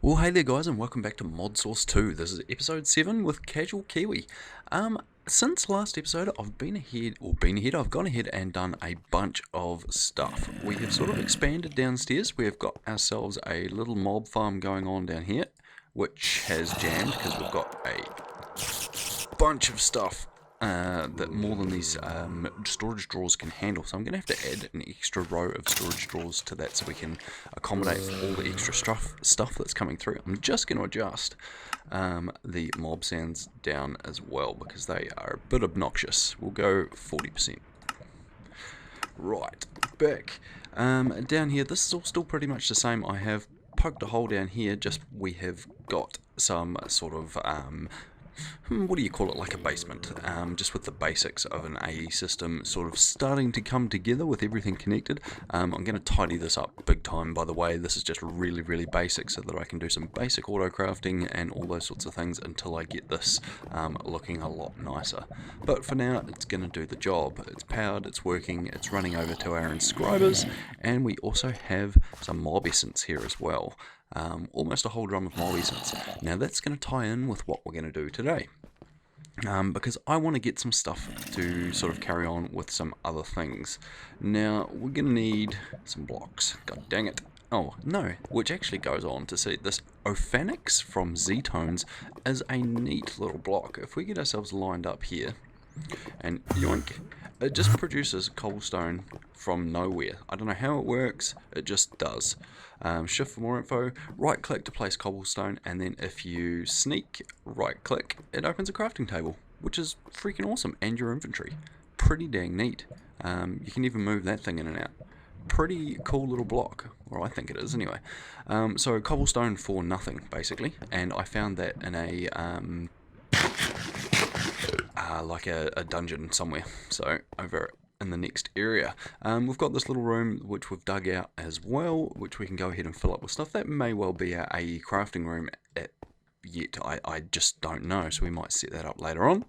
Well, hey there guys, and welcome back to Modsauce 2. This is episode 7 with Casual Kiwi. Since last episode, I've gone ahead and done a bunch of stuff. We have sort of expanded downstairs. We have got ourselves a little mob farm going on down here, which has jammed because we've got a bunch of stuff that more than these storage drawers can handle. So I'm going to have to add an extra row of storage drawers to that so we can accommodate all the extra stuff that's coming through. I'm just going to adjust the mob sounds down as well because they are a bit obnoxious. We'll go 40%. Right, back down here. This is all still pretty much the same. I have poked a hole down here, just we have got some sort of what do you call it, like a basement, just with the basics of an AE system sort of starting to come together with everything connected. I'm going to tidy this up big time, by the way. This is just really basic so that I can do some basic auto crafting and all those sorts of things until I get this looking a lot nicer. But for now, it's going to do the job. It's powered, it's working, it's running over to our inscribers, and we also have some mob essence here as well. Almost a whole drum of mob essence. Now that's going to tie in with what we're going to do today. Because I want to get some stuff to sort of carry on with some other things. Now, we're going to need some blocks. God dang it. Oh, no, which actually goes on to see this Ophanix from Z-Tones is a neat little block. If we get ourselves lined up here, and yoink, it just produces cobblestone from nowhere. I don't know how it works, it just does. Shift for more info, right click to place cobblestone, and then if you sneak right click, it opens a crafting table, which is freaking awesome, and your inventory. Pretty dang neat. You can even move that thing in and out. Pretty cool little block, or I think it is anyway. So cobblestone for nothing, basically, and I found that in a like a dungeon somewhere, so over in the next area. We've got this little room which we've dug out as well, which we can go ahead and fill up with stuff. That may well be our AE crafting room yet, I just don't know, so we might set that up later on.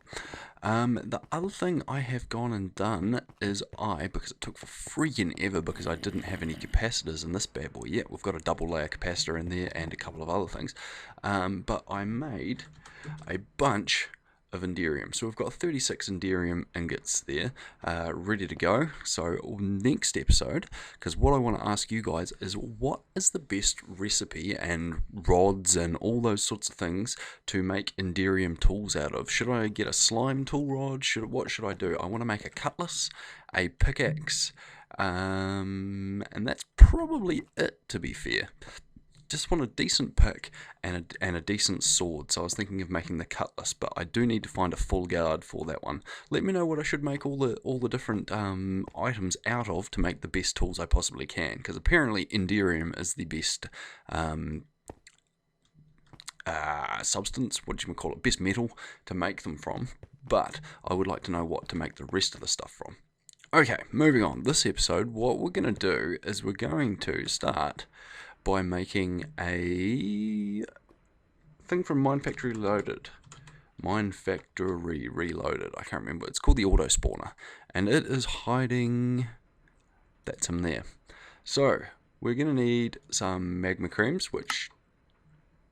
The other thing I have gone and done is because it took for freaking ever because I didn't have any capacitors in this bad boy yet. We've got a double layer capacitor in there and a couple of other things, but I made a bunch of Enderium. So we've got 36 Enderium ingots there, ready to go. So next episode, because what I want to ask you guys is, what is the best recipe and rods and all those sorts of things to make Enderium tools out of? Should I get a slime tool rod? What should I do? I want to make a cutlass, a pickaxe, and that's probably it, to be fair. Just want a decent pick and a decent sword, so I was thinking of making the cutlass, but I do need to find a full guard for that one. Let me know what I should make all the different items out of to make the best tools I possibly can, because apparently Enderium is the best substance, best metal to make them from, but I would like to know what to make the rest of the stuff from. Okay, moving on. This episode, what we're going to do is we're going to start by making a thing from Mine Factory Reloaded. I can't remember. It's called the Auto Spawner, and it is hiding. That's him there. So we're going to need some magma creams, which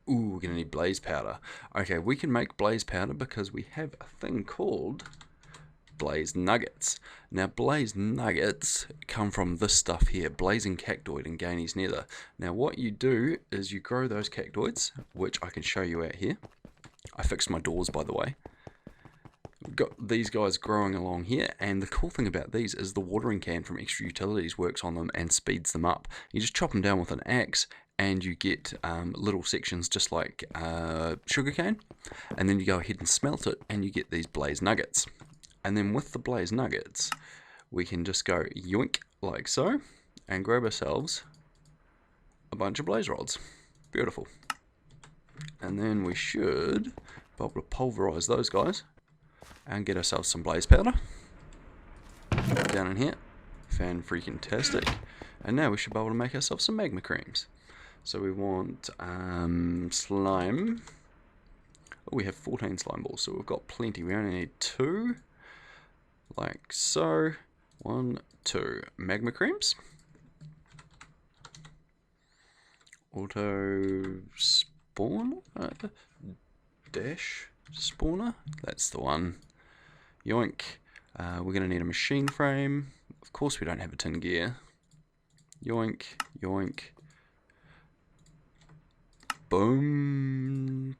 we're going to need blaze powder. Okay, we can make blaze powder because we have a thing called blaze nuggets. Now blaze nuggets come from this stuff here, blazing cactoid and Gaines nether. Now what you do is you grow those cactoids, which I can show you out here. I fixed my doors, by the way. We've got these guys growing along here, and the cool thing about these is the watering can from Extra Utilities works on them and speeds them up. You just chop them down with an axe and you get little sections just like sugarcane, and then you go ahead and smelt it and you get these blaze nuggets. And then with the blaze nuggets, we can just go yoink like so, and grab ourselves a bunch of blaze rods. Beautiful. And then we should be able to pulverize those guys and get ourselves some blaze powder down in here. Fan-freaking-tastic. And now we should be able to make ourselves some magma creams. So we want slime. Oh, we have 14 slime balls, so we've got plenty. We only need 2. Like so. 1, 2 magma creams. Auto spawn dash spawner. That's the one. Yoink. We're going to need a machine frame. Of course we don't have a tin gear. Yoink, yoink. Boom.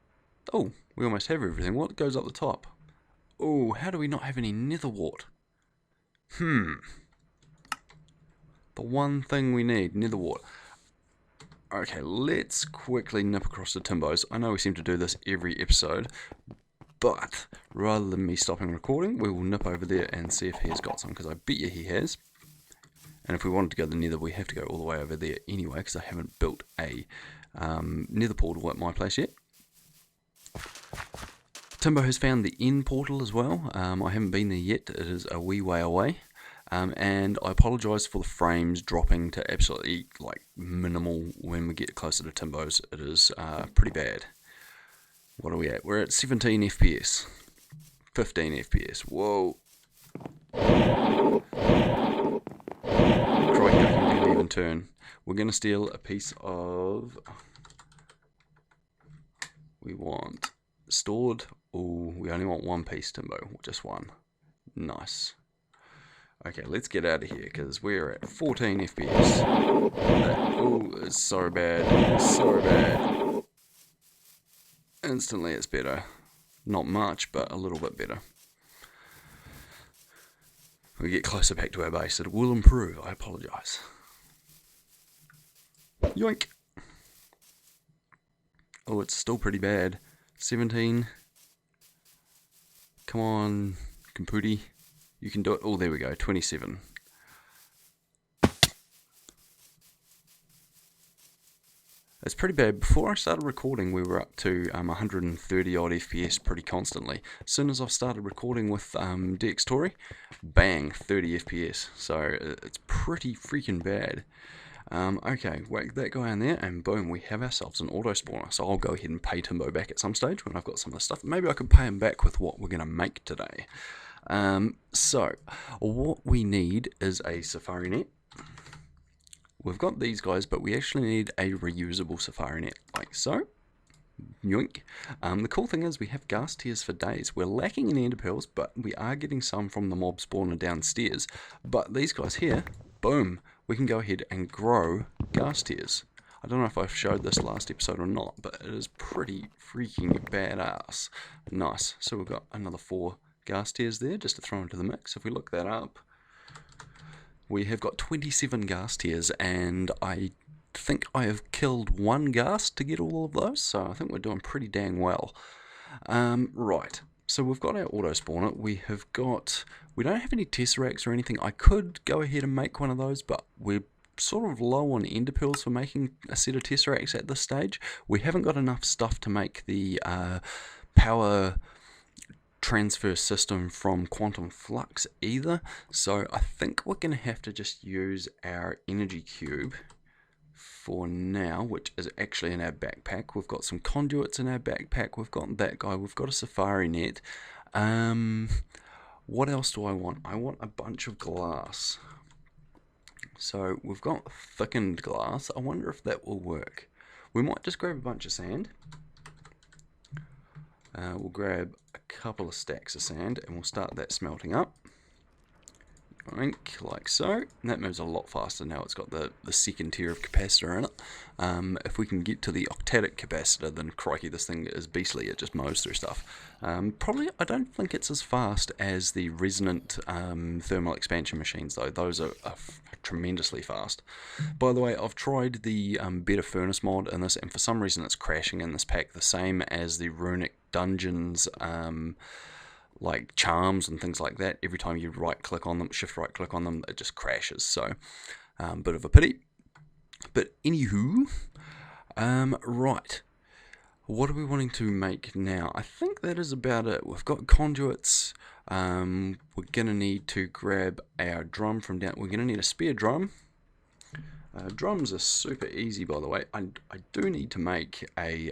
Oh, we almost have everything. What goes up the top? Oh, how do we not have any nether wart? The one thing we need, nether wart. Okay, let's quickly nip across to TiMBo's. I know we seem to do this every episode, but rather than me stopping recording, we will nip over there and see if he has got some, because I bet you he has. And if we wanted to go to the nether, we have to go all the way over there anyway, because I haven't built a nether portal at my place yet. TiMBo has found the end portal as well. I haven't been there yet. It is a wee way away. And I apologise for the frames dropping to absolutely minimal when we get closer to TiMBo's. It is pretty bad. What are we at? We're at 17 FPS. 15 FPS. Whoa. Crikey, I can barely even turn. We're going to steal a piece of... We want stored. Oh, we only want one piece, TiMBo. Just one. Nice. Okay, let's get out of here, because we're at 14 FPS. Oh, it's so bad. It's so bad. Instantly it's better. Not much, but a little bit better. We get closer back to our base. It will improve. I apologise. Yoink! Oh, it's still pretty bad. 17. Come on, Kamputi. You can do it. Oh, there we go. 27. It's pretty bad. Before I started recording, we were up to 130 odd FPS pretty constantly. As soon as I've started recording with DxTory, bang, 30 FPS. So it's pretty freaking bad. Okay, whack that guy in there, and boom, we have ourselves an auto spawner. So I'll go ahead and pay TiMBo back at some stage when I've got some of the stuff. Maybe I could pay him back with what we're going to make today. So what we need is a safari net. We've got these guys, but we actually need a reusable safari net, like so. Yoink. The cool thing is we have ghast tears for days. We're lacking in ender pearls, but we are getting some from the mob spawner downstairs. But these guys here, boom, we can go ahead and grow ghast tears. I don't know if I showed this last episode or not, but it is pretty freaking badass. Nice. So we've got another 4 ghast tears there, just to throw into the mix. If we look that up, we have got 27 ghast tears, and I think I have killed 1 ghast to get all of those, so I think we're doing pretty dang well. Right, so we've got our auto spawner. We don't have any tesseracts or anything. I could go ahead and make one of those, but we're sort of low on ender pearls for making a set of tesseracts at this stage. We haven't got enough stuff to make the power transfer system from quantum flux either, so I think we're going to have to just use our energy cube for now, which is actually in our backpack. We've got some conduits in our backpack, we've got that guy, we've got a safari net. What else do I want? I want a bunch of glass. So we've got thickened glass. I wonder if that will work. We might just grab a bunch of sand. We'll grab a couple of stacks of sand and we'll start that smelting up. Like so. And that moves a lot faster now. It's got the second tier of capacitor in it. If we can get to the octadic capacitor, then crikey, this thing is beastly. It just mows through stuff. Probably, I don't think it's as fast as the resonant thermal expansion machines though. Those are tremendously fast. By the way, I've tried the better furnace mod in this, and for some reason it's crashing in this pack, the same as the runic dungeons, like charms and things like that. Every time you right click on them, shift right click on them, it just crashes. So bit of a pity. But anywho, right, what are we wanting to make now? I think that is about it. We've got conduits. We're gonna need to grab our drum from down. We're gonna need a spare drum. Drums are super easy, by the way. I do need to make a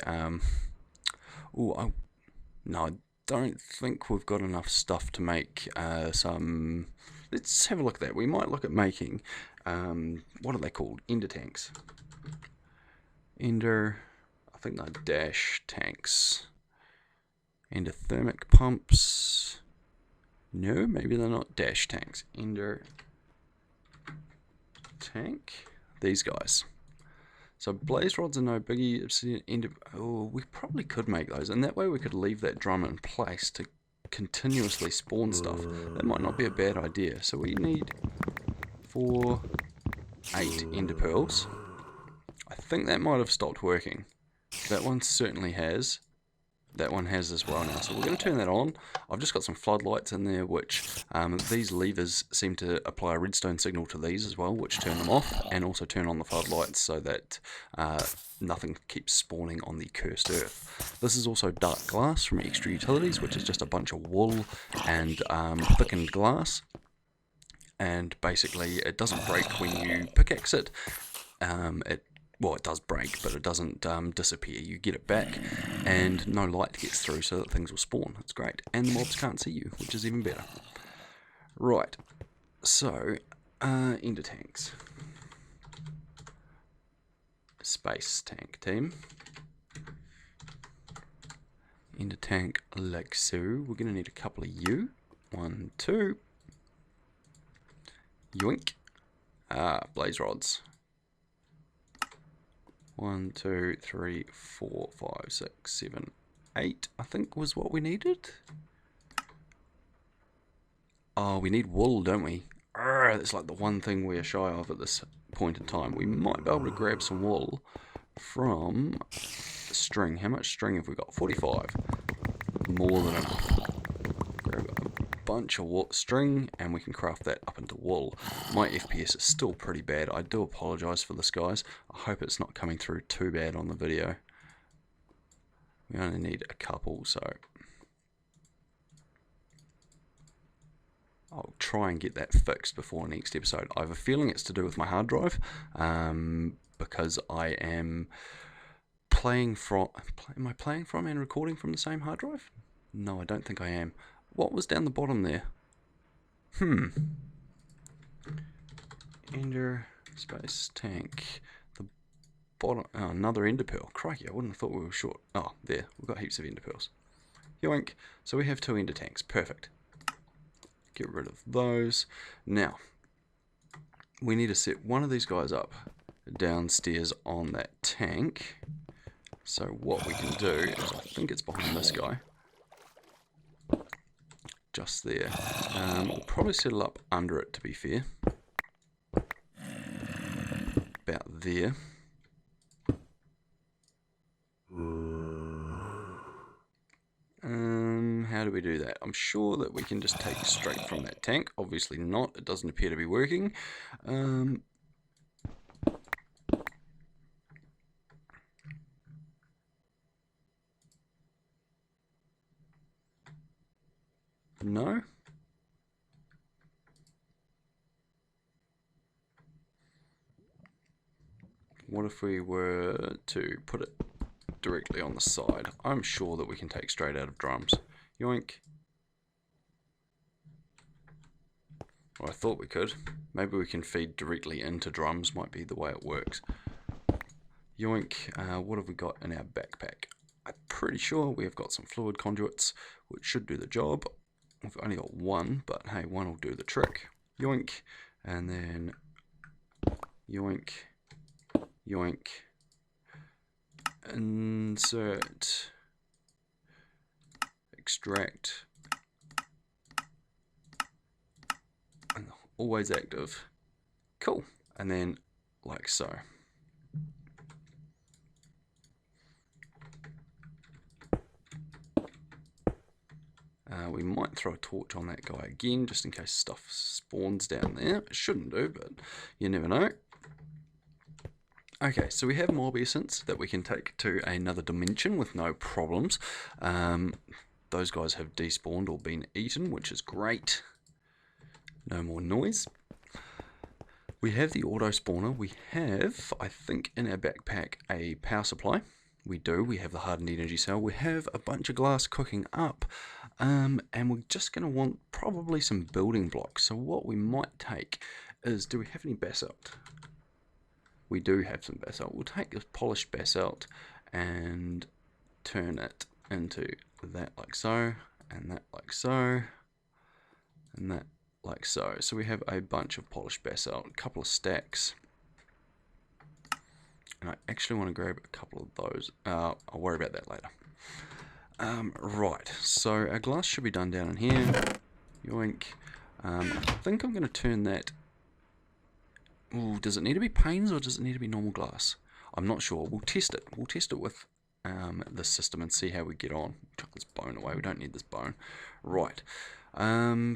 no, I don't think we've got enough stuff to make some. Let's have a look at that. We might look at making what are they called? Ender tanks. Ender. I think they're dash tanks. Endothermic pumps. No, maybe they're not dash tanks. Ender tank. These guys. So blaze rods are no biggie. Oh, we probably could make those, and that way we could leave that drum in place to continuously spawn stuff. That might not be a bad idea. So we need 8 ender pearls. I think that might have stopped working. That one certainly has. That one has as well now. So we're going to turn that on. I've just got some floodlights in there, which these levers seem to apply a redstone signal to these as well, which turn them off, and also turn on the floodlights so that nothing keeps spawning on the cursed earth. This is also dark glass from Extra Utilities, which is just a bunch of wool and thickened glass. And basically, it doesn't break when you pickaxe it. Well, it does break, but it doesn't disappear. You get it back, and no light gets through so that things will spawn. It's great. And the mobs can't see you, which is even better. Right. So, ender tanks. Space tank team. Ender tank like so. We're going to need a couple of you. 1, 2. Yoink. Blaze rods. 1, 2, 3, 4, 5, 6, 7, 8, I think was what we needed. Oh, we need wool, don't we? That's like the one thing we are shy of at this point in time. We might be able to grab some wool from string. How much string have we got? 45. More than enough. Grab a bunch of string and we can craft that up into wool. My FPS is still pretty bad. I do apologise for this, guys. I hope it's not coming through too bad on the video. We only need a couple, so I'll try and get that fixed before next episode. I have a feeling it's to do with my hard drive, because I am playing from... Am I playing from and recording from the same hard drive? No, I don't think I am. What was down the bottom there? Ender space tank. The bottom... Oh, another ender pearl. Crikey, I wouldn't have thought we were short. Oh, there. We've got heaps of ender pearls. Yoink. So we have 2 ender tanks. Perfect. Get rid of those. Now, we need to set one of these guys up downstairs on that tank. So what we can do is, I think it's behind this guy. Just there. We'll probably settle up under it, to be fair. About there. How do we do that? I'm sure that we can just take straight from that tank. Obviously not. It doesn't appear to be working. No. What if we were to put it directly on the side? I'm sure that we can take straight out of drums. Yoink. Well, I thought we could. Maybe we can feed directly into drums, might be the way it works. Yoink. What have we got in our backpack? I'm pretty sure we have got some fluid conduits, which should do the job. We've only got one, but hey, one will do the trick. Yoink. And then yoink. Yoink. Insert. Extract. And always active. Cool. And then like so. We might throw a torch on that guy again, just in case stuff spawns down there. It shouldn't do, but you never know. Okay, so we have mob essence that we can take to another dimension with no problems. Those guys have despawned or been eaten, which is great. No more noise. We have the auto spawner. We have, I think, in our backpack a power supply. We do. We have the hardened energy cell. We have a bunch of glass cooking up. And we're just going to want probably some building blocks. So what we might take is, do we have any basalt? We do have some basalt. We'll take this polished basalt and turn it into that like so, and that like so, and that like so. So we have a bunch of polished basalt, a couple of stacks, and I actually want to grab a couple of those. I'll worry about that later. Right, so our glass should be done down in here. Yoink. I think I'm going to turn that... Ooh, does it need to be panes or does it need to be normal glass? I'm not sure. We'll test it. We'll test it with this system and see how we get on. Chuck this bone away. We don't need this bone. Right. I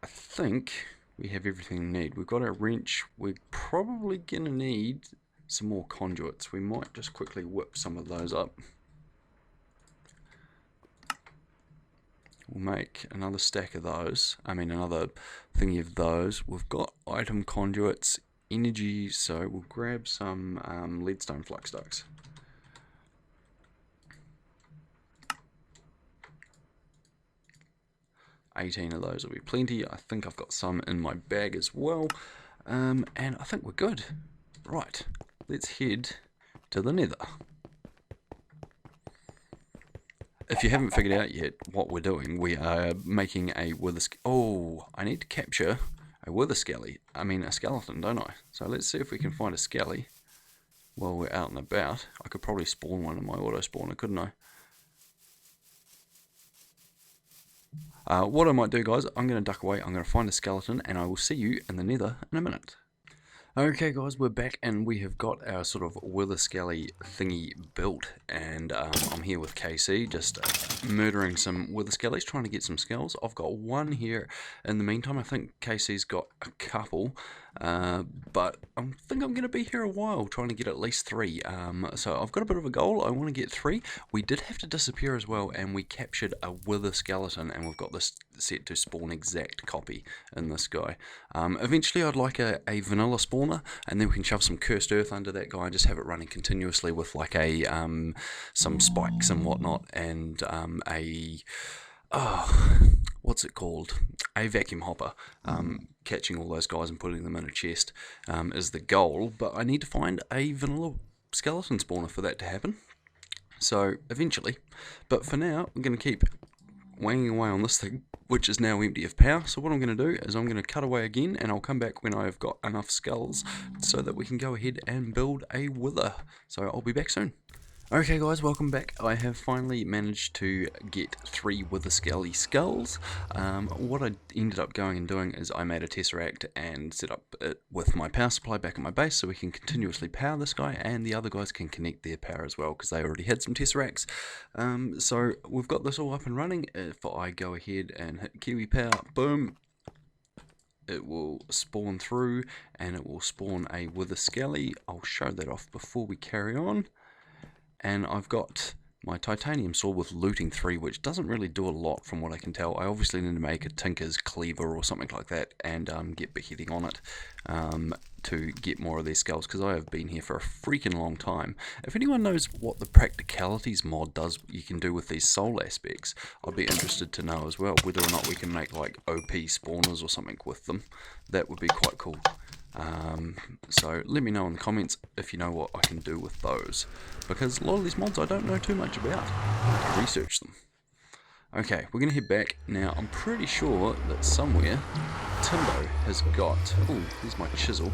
think we have everything we need. We've got our wrench. We're probably going to need some more conduits. We might just quickly whip some of those up. We'll make another stack of those. I mean, another thingy of those. We've got item conduits, energy, so we'll grab some leadstone flux ducts. $18 of those will be plenty. I think I've got some in my bag as well. And I think we're good. Right, let's head to the nether. If you haven't figured out yet what we're doing, we are making a wither... Oh, I need to capture a wither skelly. I mean, a skeleton, don't I? So let's see if we can find a skelly while we're out and about. I could probably spawn one in my auto spawner, couldn't I? What I might do, guys, I'm going to duck away. I'm going to find a skeleton, and I will see you in the nether in a minute. Okay guys, we're back and we have got our sort of wither skelly thingy built, and I'm here with KC just murdering some wither skellies, trying to get some skells. I've got one here in the meantime. I think KC's got a couple, but I think I'm going to be here a while trying to get at least 3. So I've got a bit of a goal. I want to get 3. We did have to disappear as well, and we captured a wither skeleton, and we've got this set to spawn exact copy in this guy. Eventually I'd like a vanilla spawner, and then we can shove some cursed earth under that guy and just have it running continuously with like a some spikes and whatnot, and what's it called? A vacuum hopper. Catching all those guys and putting them in a chest is the goal, but I need to find a vanilla skeleton spawner for that to happen. So eventually, but for now we're going to keep wanging away on this thing, which is now empty of power. So what I'm going to do is I'm going to cut away again, and I'll come back when I've got enough skulls so that we can go ahead and build a wither. So I'll be back soon. Okay guys, welcome back. I have finally managed to get 3 wither skelly skulls. What I ended up going and doing is I made a tesseract and set up it with my power supply back at my base so we can continuously power this guy, and the other guys can connect their power as well because they already had some tesseracts. So we've got this all up and running. If I go ahead and hit Kiwi power, boom, it will spawn through and it will spawn a wither skelly. I'll show that off before we carry on. And I've got my titanium sword with looting 3, which doesn't really do a lot from what I can tell. I obviously need to make a tinker's cleaver or something like that, and get beheading on it to get more of these skulls, because I have been here for a freaking long time. If anyone knows what the practicalities mod does you can do with these soul aspects, I'd be interested to know as well, whether or not we can make like OP spawners or something with them. That would be quite cool. So let me know in the comments if you know what I can do with those, because a lot of these mods I don't know too much about. I have to research them. Okay, we're going to head back. Now I'm pretty sure that somewhere TiMBo has got... Oh, here's my chisel.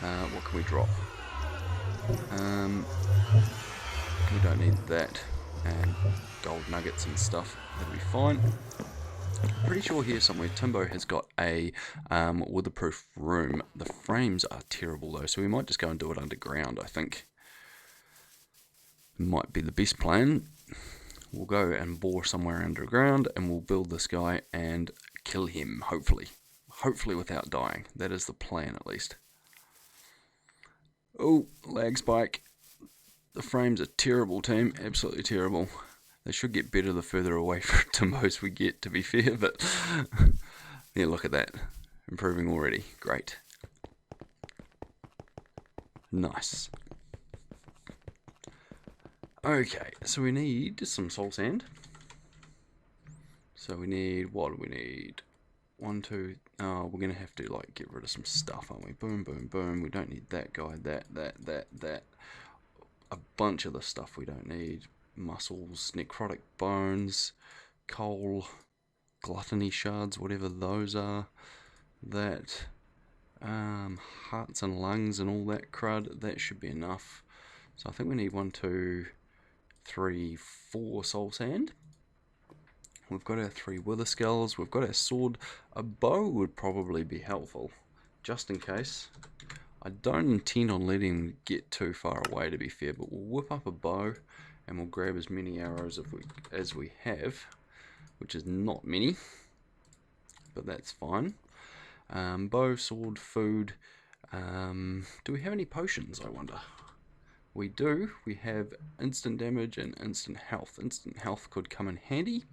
What can we drop? We don't need that, and gold nuggets and stuff, that'll be fine. Pretty sure here somewhere TiMBo has got a weatherproof room. The frames are terrible though, so we might just go and do it underground, I think. Might be the best plan. We'll go and bore somewhere underground and we'll build this guy and kill him, hopefully. Hopefully without dying. That is the plan at least. Oh, lag spike. The frames are terrible, team. Absolutely terrible. They should get better the further away from TiMBos we get, to be fair, but yeah, look at that. Improving already. Great. Nice. Okay, so we need some soul sand. So we need, what do we need? 1, 2, oh, we're going to have to like get rid of some stuff, aren't we? Boom, boom, boom. We don't need that guy, that. a bunch of the stuff we don't need. Muscles, necrotic bones, coal, gluttony shards, whatever those are. That, hearts and lungs and all that crud, that should be enough. So I think we need 1, 2, 3, 4 soul sand. We've got our 3 wither skulls, we've got our sword. A bow would probably be helpful, just in case. I don't intend on letting them get too far away, to be fair, but we'll whip up a bow and we'll grab as many arrows as we have, which is not many, but that's fine. Bow, sword, food. Do we have any potions, I wonder? We do. We have instant damage and instant health. Instant health could come in handy.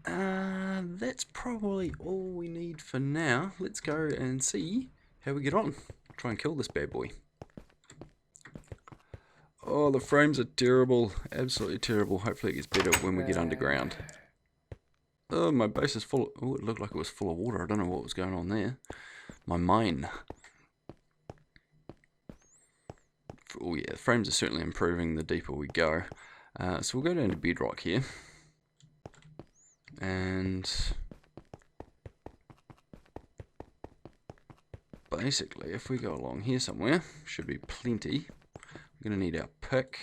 That's probably all we need for now. Let's go and see how we get on. Try and kill this bad boy. Oh, the frames are terrible. Absolutely terrible. Hopefully it gets better when we get underground. Oh, my base is full. Oh, it looked like it was full of water. I don't know what was going on there. My mine. Oh yeah, the frames are certainly improving the deeper we go. So we'll go down to bedrock here. And basically, if we go along here somewhere, should be plenty. We're going to need our pick.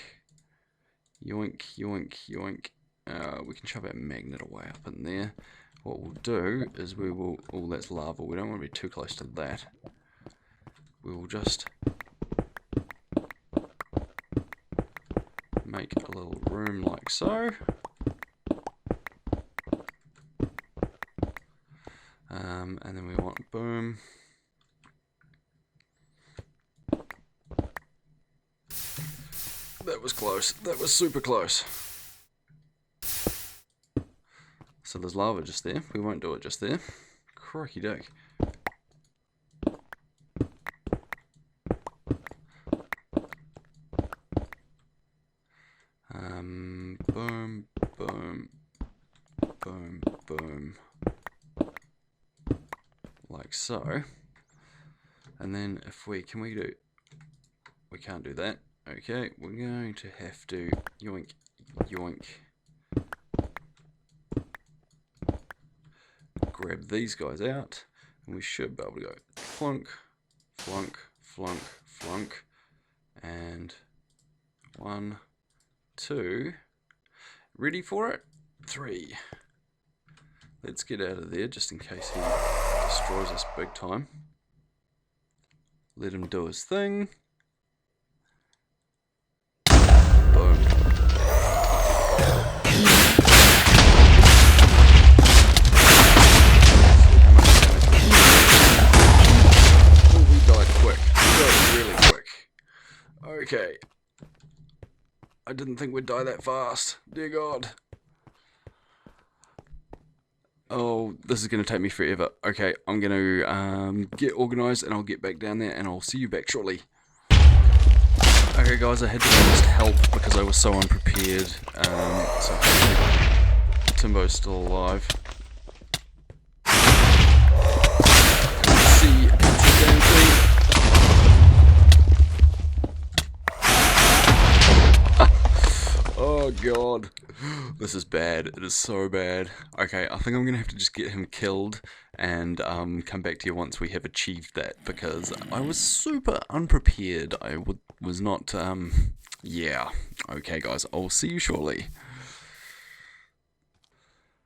Yoink, yoink, yoink. We can shove our magnet away up in there. What we'll do is we will... Oh, that's lava. We don't want to be too close to that. We will just make a little room like so. And then we want boom. That was close. That was super close. So there's lava just there. We won't do it just there. Crikey doke. Boom, boom, boom, boom. Like so. And then if we can't do that. Okay, we're going to have to yoink, yoink. Grab these guys out, and we should be able to go flunk, flunk, flunk, flunk, and 1, 2. Ready for it? 3. Let's get out of there just in case he destroys us big time. Let him do his thing. Boom. Oh, we died quick. We died really quick. Okay. I didn't think we'd die that fast. Dear God. Oh, this is going to take me forever. Okay, I'm going to get organised and I'll get back down there and I'll see you back shortly. Okay guys, I had to just help because I was so unprepared. So TiMBo's still alive. See, oh God, this is bad. It is so bad. Okay, I think I'm gonna have to just get him killed and come back to you once we have achieved that, because I was super unprepared. I was not. Yeah. Okay, guys, I'll see you shortly.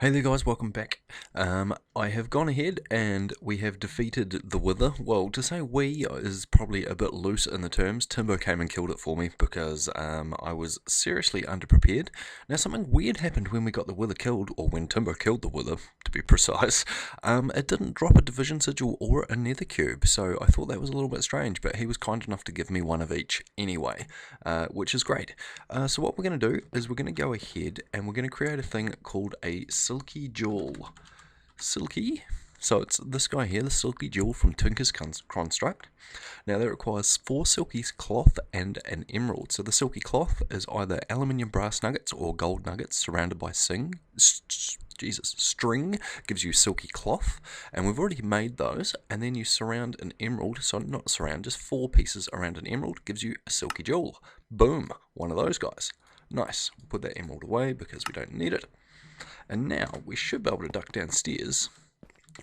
Hey there guys, welcome back. I have gone ahead and we have defeated the Wither. Well, to say we is probably a bit loose in the terms. TiMBo came and killed it for me because I was seriously underprepared. Now something weird happened when we got the Wither killed, or when TiMBo killed the Wither, to be precise. It didn't drop a division sigil or a nether cube, so I thought that was a little bit strange, but he was kind enough to give me one of each anyway, which is great. So what we're going to do is we're going to go ahead and we're going to create a thing called a Silky Jewel. Silky? So it's this guy here, the silky jewel from Tinker's Construct. Now that requires 4 silky cloth and an emerald. So the silky cloth is either aluminium brass nuggets or gold nuggets surrounded by string, gives you silky cloth, and we've already made those, and then you surround an emerald, so not surround, just 4 pieces around an emerald gives you a silky jewel. Boom, one of those guys. Nice, we'll put that emerald away because we don't need it. And now we should be able to duck downstairs.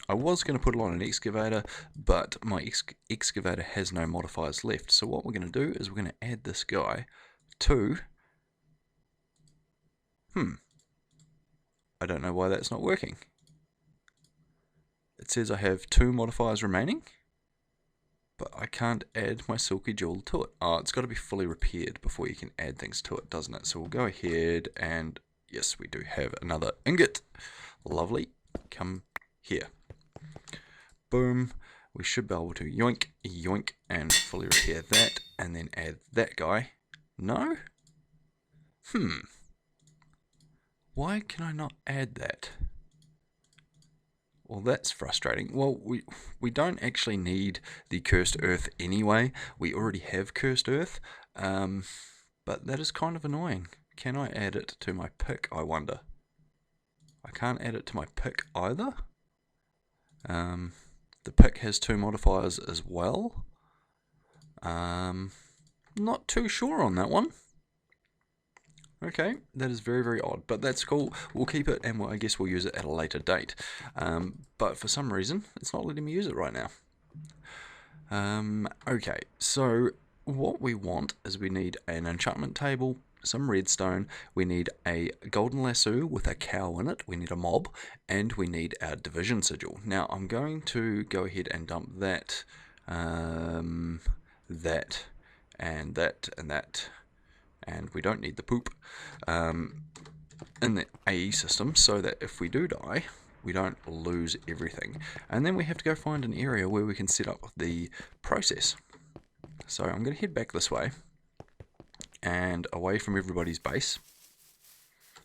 I was going to put it on an excavator, but my excavator has no modifiers left. So what we're going to do is we're going to add this guy to... I don't know why that's not working. It says I have 2 modifiers remaining, but I can't add my silky jewel to it. Oh, it's got to be fully repaired before you can add things to it, doesn't it? So we'll go ahead and... yes, we do have another ingot. Lovely. Come here. Boom. We should be able to yoink, yoink, and fully repair that, and then add that guy. No? Why can I not add that? Well, that's frustrating. Well, we don't actually need the cursed earth anyway. We already have cursed earth, but that is kind of annoying. Can I add it to my pick, I wonder? I can't add it to my pick either. The pick has 2 modifiers as well. Not too sure on that one. Okay, that is very, very odd, but that's cool. We'll keep it, and I guess we'll use it at a later date. But for some reason, it's not letting me use it right now. Okay, so what we want is we need an enchantment table, some redstone, we need a golden lasso with a cow in it, we need a mob, and we need our division sigil. Now I'm going to go ahead and dump that, that, and that, and that, and we don't need the poop in the AE system, so that if we do die, we don't lose everything. And then we have to go find an area where we can set up the process. So I'm going to head back this way and away from everybody's base.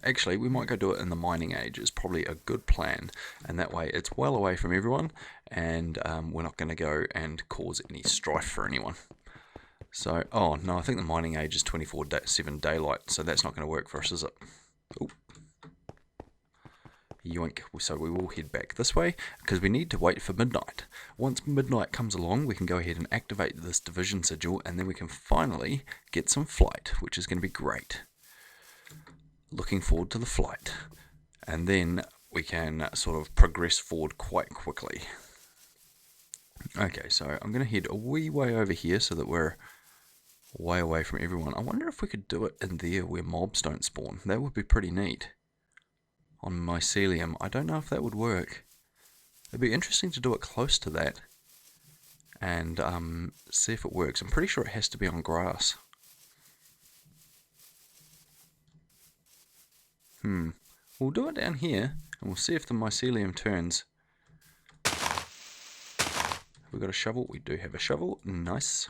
Actually, we might go do it in the mining age. It's probably a good plan, and that way it's well away from everyone, and we're not going to go and cause any strife for anyone. So, oh no, I think the mining age is 24/7 daylight, so that's not going to work for us, is it? Oh. Yoink. So we will head back this way because we need to wait for midnight. Once midnight comes along, we can go ahead and activate this division sigil, and then we can finally get some flight, which is going to be great. Looking forward to the flight. And then we can sort of progress forward quite quickly. Okay, so I'm going to head a wee way over here so that we're way away from everyone. I wonder if we could do it in there where mobs don't spawn. That would be pretty neat. On mycelium, I don't know if that would work. It'd be interesting to do it close to that and see if it works. I'm pretty sure it has to be on grass. We'll do it down here and we'll see if the mycelium turns. Have we got a shovel? We do have a shovel. Nice.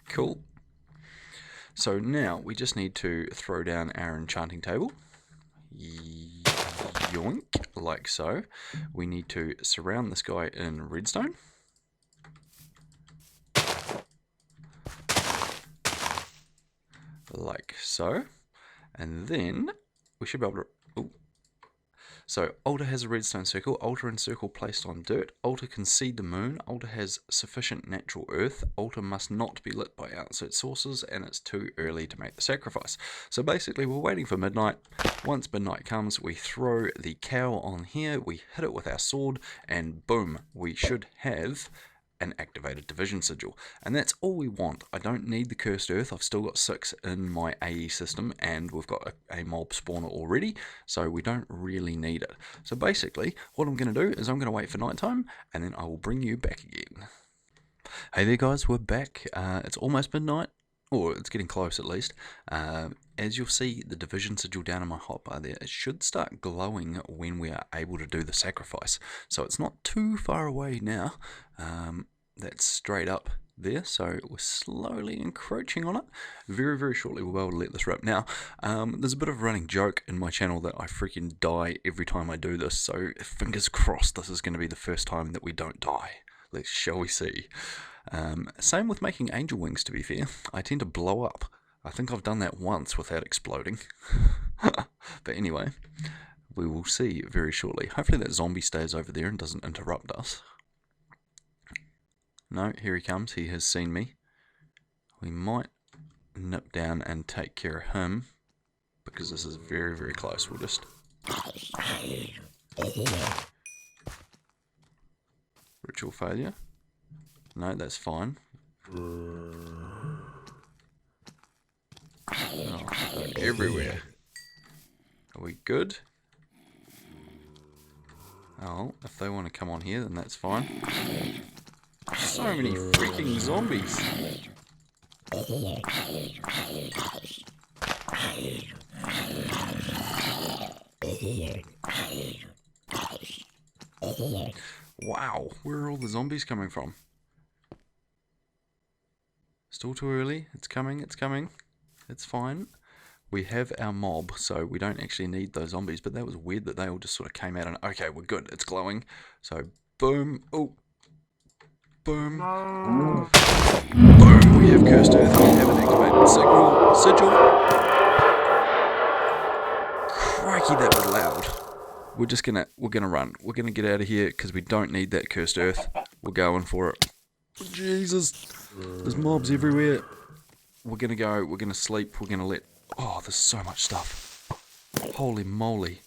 Cool. So now we just need to throw down our enchanting table. Yoink, like so. We need to surround this guy in redstone. Like so. And then we should be able to... Ooh. So altar has a redstone circle, altar and circle placed on dirt, altar can seed the moon, altar has sufficient natural earth, altar must not be lit by outside sources, and it's too early to make the sacrifice. So basically we're waiting for midnight. Once midnight comes, we throw the cow on here, we hit it with our sword, and boom, we should have an activated division sigil. And that's all we want. I don't need the cursed earth. I've still got 6 in my AE system, and we've got a mob spawner already, so we don't really need it. So basically, what I'm going to do is I'm going to wait for nighttime, and then I will bring you back again. Hey there guys, we're back. It's almost midnight, or it's getting close at least. As you'll see, the division sigil down in my hotbar there, it should start glowing when we are able to do the sacrifice. So it's not too far away now. that's straight up there, so we're slowly encroaching on it. Very, very shortly we'll be able to let this rip. Now, there's a bit of a running joke in my channel that I freaking die every time I do this, so fingers crossed this is going to be the first time that we don't die. Shall we see. Same with making angel wings, to be fair. I tend to blow up. I think I've done that once without exploding. But anyway, we will see very shortly. Hopefully that zombie stays over there and doesn't interrupt us. No, here he comes. He has seen me. We might nip down and take care of him, because this is very, very close. We'll just... Ritual failure. No, that's fine. Oh, they're everywhere. Are we good? Oh, if they want to come on here, then that's fine. So many freaking zombies. Wow, where are all the zombies coming from? Still too early. It's coming, it's coming. It's fine. We have our mob, so we don't actually need those zombies, but that was weird that they all just sort of came out and... Okay, we're good. It's glowing. So, boom. Oh. Boom. No. Boom. We have cursed earth. We have an activated sigil. Crikey, that was loud. We're gonna run. We're gonna get out of here because we don't need that cursed earth. We're going for it. Jesus. There's mobs everywhere. We're gonna go. We're gonna sleep. We're gonna let... Oh, there's so much stuff. Holy moly.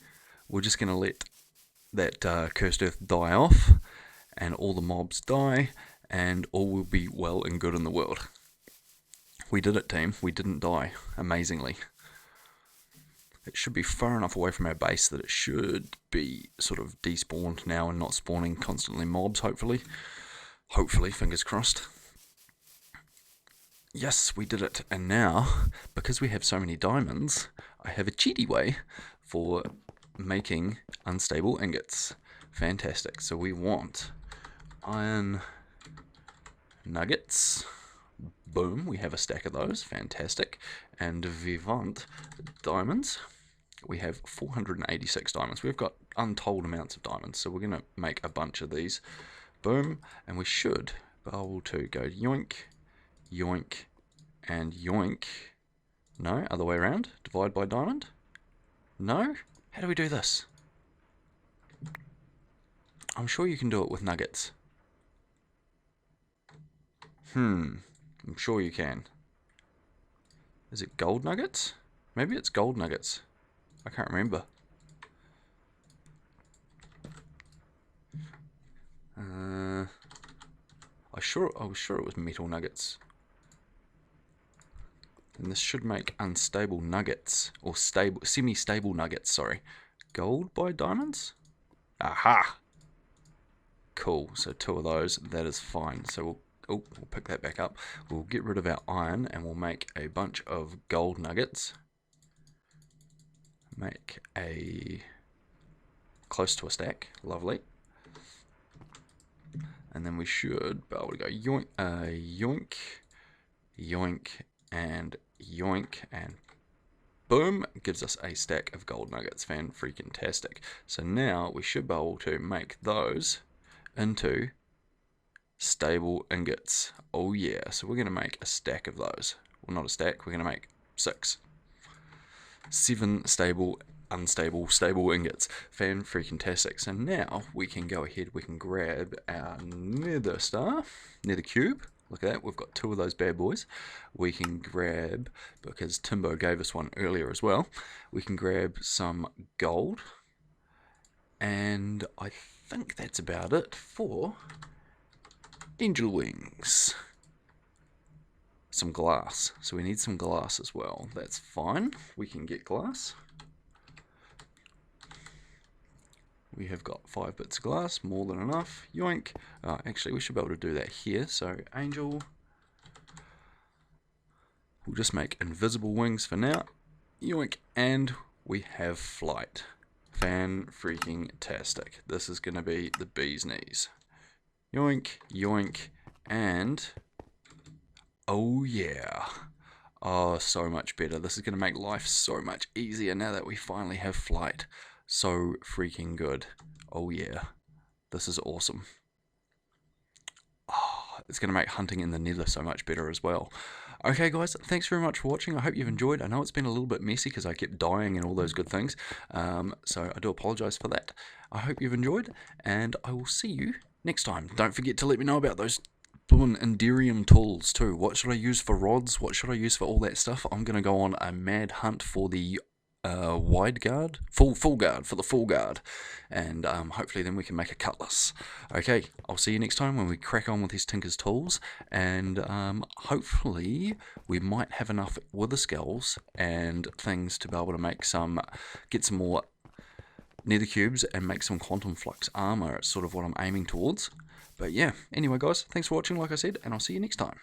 We're just gonna let that cursed earth die off, and all the mobs die, and all will be well and good in the world. We did it, team. We didn't die, amazingly. It should be far enough away from our base that it should be sort of despawned now and not spawning constantly mobs, hopefully. Hopefully, fingers crossed. Yes, we did it. And now, because we have so many diamonds, I have a cheaty way for making unstable ingots. Fantastic. So we want iron nuggets. Boom, we have a stack of those. Fantastic. And vivant diamonds. We have 486 diamonds. We've got untold amounts of diamonds, so we're going to make a bunch of these. Boom, and we should be able to go yoink, yoink, and yoink. No, other way around. Divide by diamond. No? How do we do this? I'm sure you can do it with nuggets. I'm sure you can. Is it gold nuggets? Maybe it's gold nuggets. I can't remember. I was sure it was metal nuggets. And this should make unstable nuggets, or stable, semi-stable nuggets, sorry. Gold by diamonds? Aha! Cool, so 2 of those, that is fine. So we'll pick that back up. We'll get rid of our iron and we'll make a bunch of gold nuggets. Make a close to a stack, lovely. And then we should be able to go yoink, yoink, yoink, and yoink, and boom, gives us a stack of gold nuggets. Fan-freaking-tastic. So now we should be able to make those into stable ingots. Oh yeah, so we're going to make a stack of those. Well, not a stack, we're going to make 6. 7 stable, unstable, stable ingots. Fan-freaking-tastic. So now we can go ahead, we can grab our nether star, nether cube. Look at that, we've got 2 of those bad boys. We can grab, because TiMBo gave us one earlier as well, we can grab some gold. And I think that's about it for angel wings. Some glass. So we need some glass as well. That's fine. We can get glass. We have got 5 bits of glass, more than enough. Yoink. Actually, we should be able to do that here. So, angel. We'll just make invisible wings for now. Yoink. And we have flight. Fan-freaking-tastic. This is going to be the bee's knees. Yoink, yoink, And, oh yeah. Oh, so much better. This is going to make life so much easier now that we finally have flight. So freaking good. Oh yeah. This is awesome. Oh, it's going to make hunting in the nether so much better as well. Okay guys, thanks very much for watching. I hope you've enjoyed. I know it's been a little bit messy because I kept dying and all those good things. So I do apologise for that. I hope you've enjoyed, and I will see you next time. Don't forget to let me know about those blooming Enderium tools too. What should I use for rods? What should I use for all that stuff? I'm going to go on a mad hunt for the wide guard, full guard, for the full guard, and hopefully then we can make a cutlass. Okay, I'll see you next time when we crack on with these Tinker's tools, and hopefully we might have enough wither skulls and things to be able to make get some more nether cubes and make some quantum flux armor. It's sort of what I'm aiming towards. But yeah, anyway guys, thanks for watching like I said, and I'll see you next time.